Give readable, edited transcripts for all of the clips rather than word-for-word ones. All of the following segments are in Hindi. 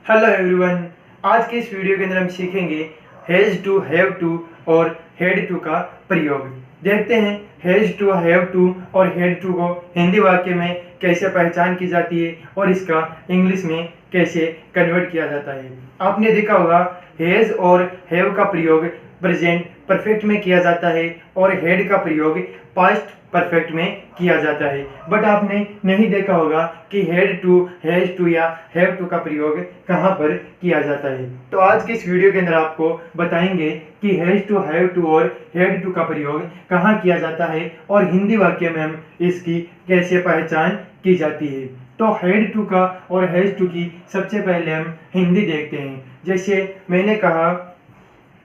Hello everyone. आज के इस वीडियो के अंदर हम सीखेंगे हैज़ टू, हैव टू और हैड टू का प्रयोग। देखते हैं हैज़ टू, हैव टू और हैड टू को हिंदी वाक्य में कैसे पहचान की जाती है और इसका इंग्लिश में कैसे कन्वर्ट किया जाता है। आपने देखा होगा हैज़ और हैव का प्रयोग प्रेजेंट परफेक्ट में किया जाता है और हैड का प्रयोग पास्ट परफेक्ट में किया जाता है, बट आपने नहीं देखा होगा कि हैड टू, हैज टू या हैव टू का प्रयोग कहाँ पर किया जाता है। तो आज के इस वीडियो के अंदर आपको बताएंगे कि हैज टू, हैव टू और हैड टू का प्रयोग कहाँ किया जाता है और हिंदी वाक्य में हम इसकी कैसे पहचान की जाती है। तो हैड टू का और हैज टू की सबसे पहले हम हिंदी देखते हैं। जैसे मैंने कहा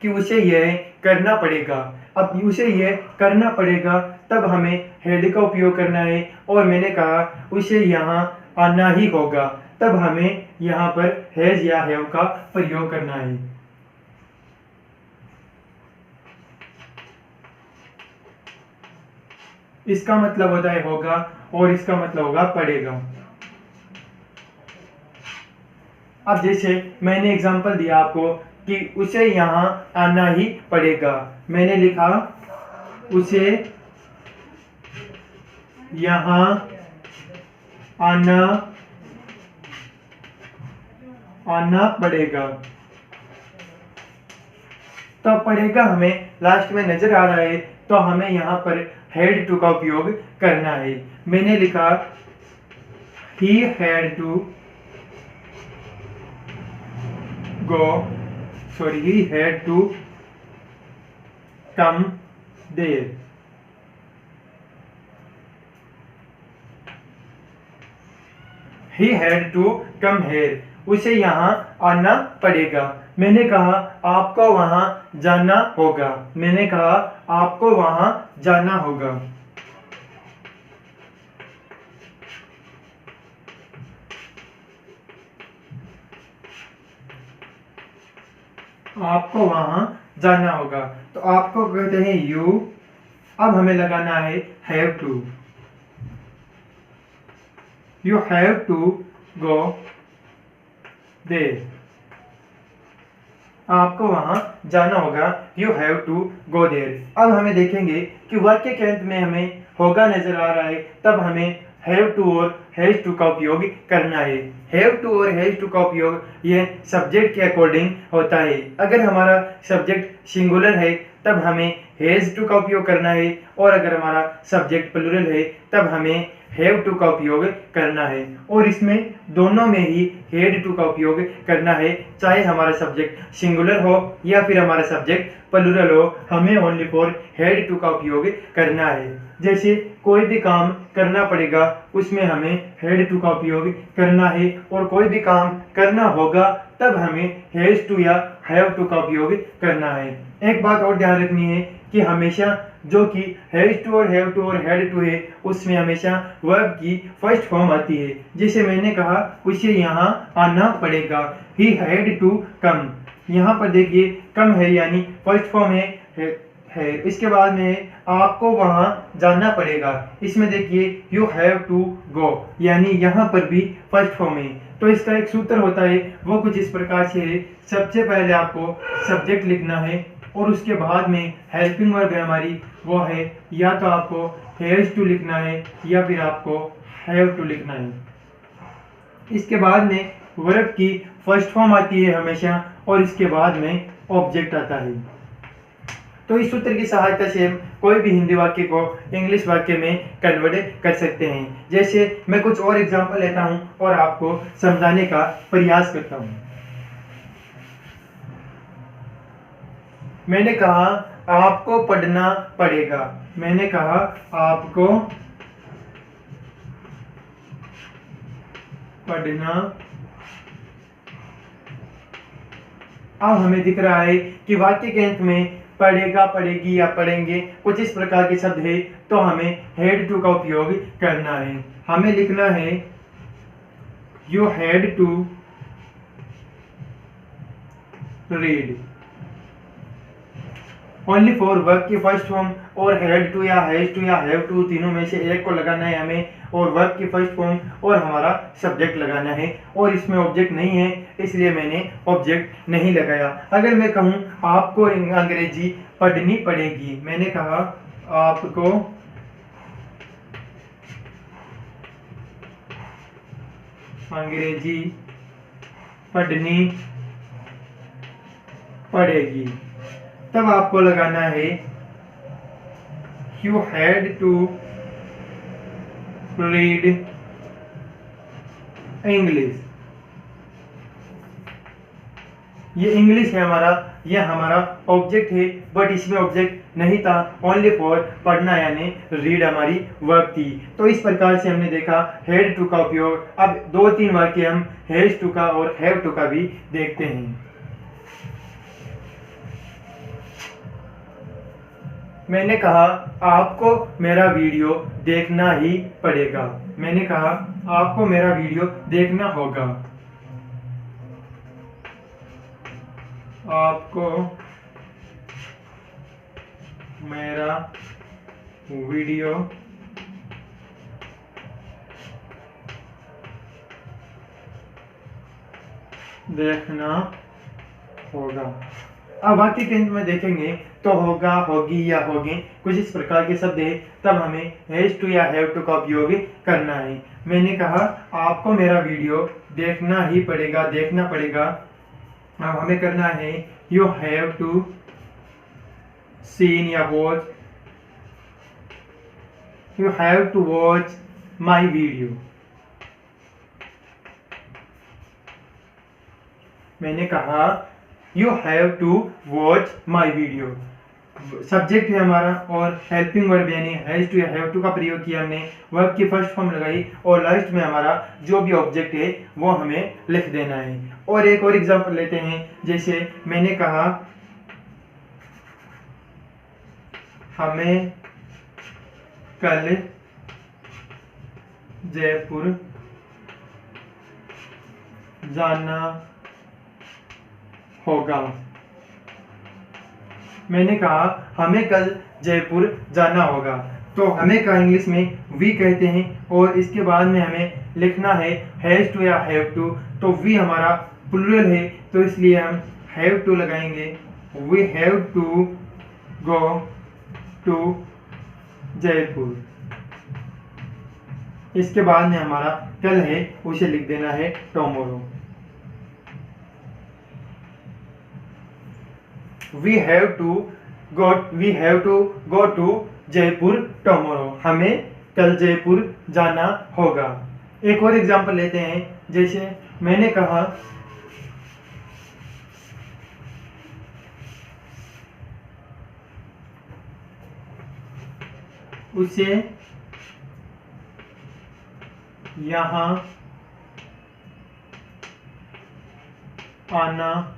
कि उसे यह करना पड़ेगा, अब उसे यह करना पड़ेगा तब हमें हैड का उपयोग करना है, और मैंने कहा उसे यहाँ आना ही होगा तब हमें यहाँ पर हैज या हैव का प्रयोग करना है। इसका मतलब होता है होगा और इसका मतलब होगा पड़ेगा। अब जैसे मैंने एग्जांपल दिया आपको कि उसे यहाँ आना ही पड़ेगा, मैंने लिखा उसे यहाँ आना पड़ेगा। तो पड़ेगा हमें लास्ट में नजर आ रहा है, तो हमें यहाँ पर हैड टू का उपयोग करना है। मैंने लिखा he had to he had to come there। he had to come here, उसे यहाँ आना पड़ेगा। मैंने कहा आपको वहां जाना होगा, मैंने कहा आपको वहां जाना होगा। आपको वहां जाना होगा, तो आपको कहते हैं यू। अब हमें लगाना है have to. You have to go there, आपको वहां जाना होगा, you have to go there. अब हमें देखेंगे कि वाक्य के अंत में हमें होगा नजर आ रहा है, तब हमें हैव टू और हैज टू का उपयोग करना है। हैव टू और हैज टू का उपयोग यह सब्जेक्ट के अकॉर्डिंग होता है। अगर हमारा सब्जेक्ट सिंगुलर है तब हमें हैज टू का उपयोग करना है, और अगर हमारा सब्जेक्ट प्लूरल है तब हमें हैव टू का उपयोग करना है, और इसमें दोनों में ही हैड टू का उपयोग करना है। चाहे हमारा सब्जेक्ट सिंगुलर हो या फिर हमारा सब्जेक्ट प्लूरल हो, हमें ओनली फॉर हैड टू का उपयोग करना है। जैसे कोई भी काम करना पड़ेगा, उसमें हमें हैड टू का उपयोग करना है, और कोई भी काम करना होगा तब हमें हैज टू या हैव टू का उपयोग करना है। एक बात और ध्यान रखनी है कि हमेशा जो कि हैज टू और हैव टू और हैड टू है, उसमें हमेशा वर्ब की फर्स्ट फॉर्म आती है। जैसे मैंने कहा उसे यहाँ आना पड़ेगा, ही हैड टू कम। यहाँ पर देखिए कम है यानी फर्स्ट फॉर्म है। इसके बाद में आपको वहां जाना पड़ेगा, इसमें देखिए यू हैव टू गो, यानी यहाँ पर भी फर्स्ट फॉर्म है। तो इसका एक सूत्र होता है, वो कुछ इस प्रकार से है। सबसे पहले आपको सब्जेक्ट लिखना है, और उसके बाद में हेल्पिंग वर्ब है हमारी, वो है या तो आपको हैज टू लिखना है या फिर आपको हैव टू लिखना है। इसके बाद में वर्ब की फर्स्ट फॉर्म आती है हमेशा, और इसके बाद में ऑब्जेक्ट आता है। तो इस सूत्र की सहायता से हम कोई भी हिंदी वाक्य को इंग्लिश वाक्य में कन्वर्ट कर सकते हैं। जैसे मैं कुछ और एग्जांपल लेता हूं और आपको समझाने का प्रयास करता हूं। मैंने कहा आपको पढ़ना पड़ेगा, मैंने कहा आपको पढ़ना। अब हमें दिख रहा है कि वाक्य के अंत में पढ़ेगा, पढ़ेगी या पढ़ेंगे कुछ इस प्रकार के शब्द है, तो हमें हैड टू का उपयोग करना है। हमें लिखना है you had to read. Only for verb की फर्स्ट फॉर्म और हैड टू या हैज टू या हैव टू तीनों में से एक को लगाना है हमें, और वर्ब की फर्स्ट फॉर्म और हमारा सब्जेक्ट लगाना है, और इसमें ऑब्जेक्ट नहीं है। इसलिए मैंने ऑब्जेक्ट नहीं लगाया। अगर मैं कहूँ आपको अंग्रेजी पढ़नी पड़ेगी, मैंने कहा आपको अंग्रेजी पढ़नी पड़ेगी, तब आपको लगाना है you had to read English. ये इंग्लिश है हमारा, ये हमारा ऑब्जेक्ट है, बट इसमें ऑब्जेक्ट नहीं था, ओनली फॉर पढ़ना यानी रीड हमारी वर्ब थी। तो इस प्रकार से हमने देखा हैड टू का उपयोग। अब 2-3 वाक्य हम हैज टू का और हैव टू का भी देखते हैं। मैंने कहा आपको मेरा वीडियो देखना ही पड़ेगा। मैंने कहा आपको मेरा वीडियो देखना होगा। आपको मेरा वीडियो देखना होगा। अब वाक्य के अंत में देखेंगे तो होगा, होगी या होगे कुछ इस प्रकार के शब्द है, तब हमें हैज टू या हैव टू का उपयोग करना है। मैंने कहा आपको मेरा वीडियो देखना ही पड़ेगा, देखना पड़ेगा। अब हमें करना है यू हैव टू सीन या watch, you have to watch my video. मैंने कहा you have to watch my video. Subject है हमारा और हेल्पिंग वर्ब यानी हैज टू या हैव टू का प्रयोग किया हमने, वर्ब की फर्स्ट फॉर्म लगाई और लास्ट में हमारा जो भी ऑब्जेक्ट है वो हमें लिख देना है। और एक और एग्जांपल लेते हैं, जैसे मैंने कहा हमें कल जयपुर जाना होगा। मैंने कहा हमें कल जयपुर जाना होगा, तो हमें का इंग्लिश में वी कहते हैं और इसके बाद में हमें लिखना है हैज टू या हैव टू। तो वी हमारा प्लूरल है तो इसलिए हम हैव टू लगाएंगे। We have to go to Jaipur. इसके बाद में हमारा कल है उसे लिख देना है tomorrow. We have to go to Jaipur tomorrow. हमें कल जयपुर जाना होगा। एक और एग्जांपल लेते हैं, जैसे मैंने कहा उसे यहाँ आना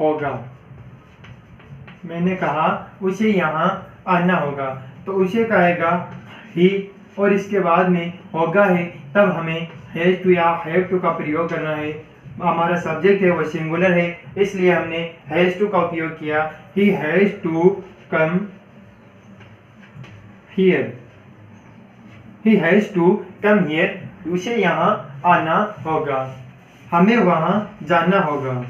होगा। मैंने कहा उसे यहाँ आना होगा, तो उसे कहेगा ही और इसके बाद में होगा है, तब हमें हैज टू या हैव टू का प्रयोग करना है। हमारा सब्जेक्ट है वो सिंगुलर है, इसलिए हमने हैज टू का उपयोग किया। He has to come here. He has to come here, उसे यहाँ आना होगा। हमें वहाँ जाना होगा।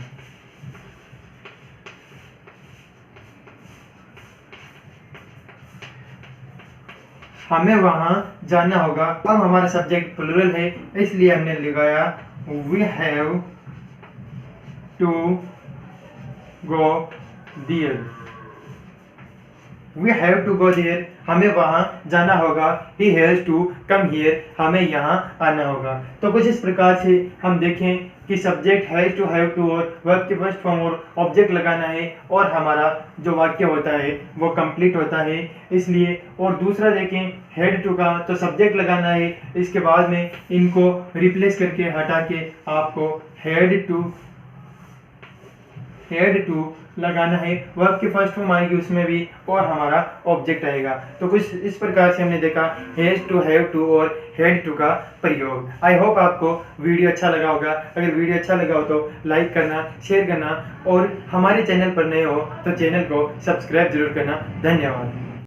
हमें वहाँ जाना होगा। अब हमारा सब्जेक्ट प्लूरल है, इसलिए हमने लगाया we have to go there. We have to go there, हमें वहाँ जाना होगा। He has to come here, हमें यहाँ आना होगा। तो कुछ इस प्रकार से हम देखें कि subject has to have to और वर्ब के फर्स्ट फॉर्म और ऑब्जेक्ट लगाना है और हमारा जो वाक्य होता है वो कंप्लीट होता है। इसलिए और दूसरा देखें हैड टू का, तो सब्जेक्ट लगाना है, इसके बाद में इनको रिप्लेस करके हटा के आपको हैड टू लगाना है। वर्ब की फर्स्ट फॉर्म आएगी उसमें भी और हमारा ऑब्जेक्ट आएगा। तो कुछ इस प्रकार से हमने देखा हैज टू, हैव टू और हैड टू का प्रयोग। आई होप आपको वीडियो अच्छा लगा होगा। अगर वीडियो अच्छा लगा हो तो लाइक करना, शेयर करना और हमारे चैनल पर नए हो तो चैनल को सब्सक्राइब जरूर करना। धन्यवाद।